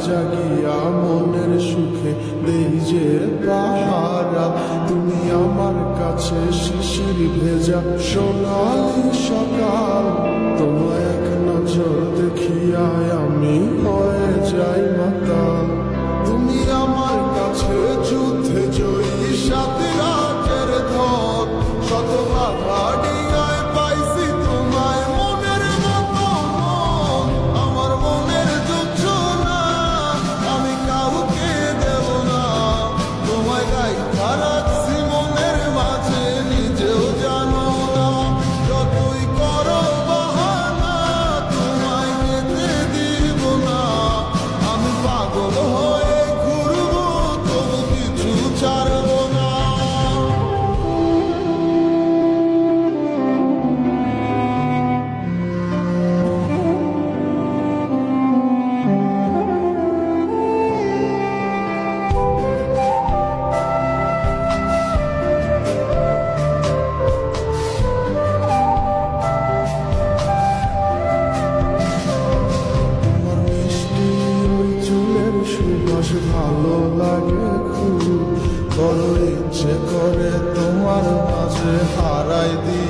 জাগিয়া মনের সুখে দেই যে পাহারা। তুমি আমার কাছে শিশির ভেজা সোনালি সকাল, তোমায় এক নজর দেখিয়ায় আমি হয়ে যাই মাতাল। তুমি আমার কাছে যুদ্ধে জয়ী সাত রাজের ধন, শত বাধা ডিঙায় পাইছি তোমায় মনের মতো মন। আমার মনের যোজনা আমি কাউকে দেব না, তোমায় গাইথা রাখছি মনের মাঝে নিজেও জানো না। যতই করো বাহানা তোমায় যেতে দিব না, আমি পাগল হয়ে ঘুরবো তবু কিছু ছাড়বো না। তোমার মিষ্টি ওই চুলের সুবাস ভালো লাগে খুব, বড় ইচ্ছে করে তোমার মাঝে হারাই দিই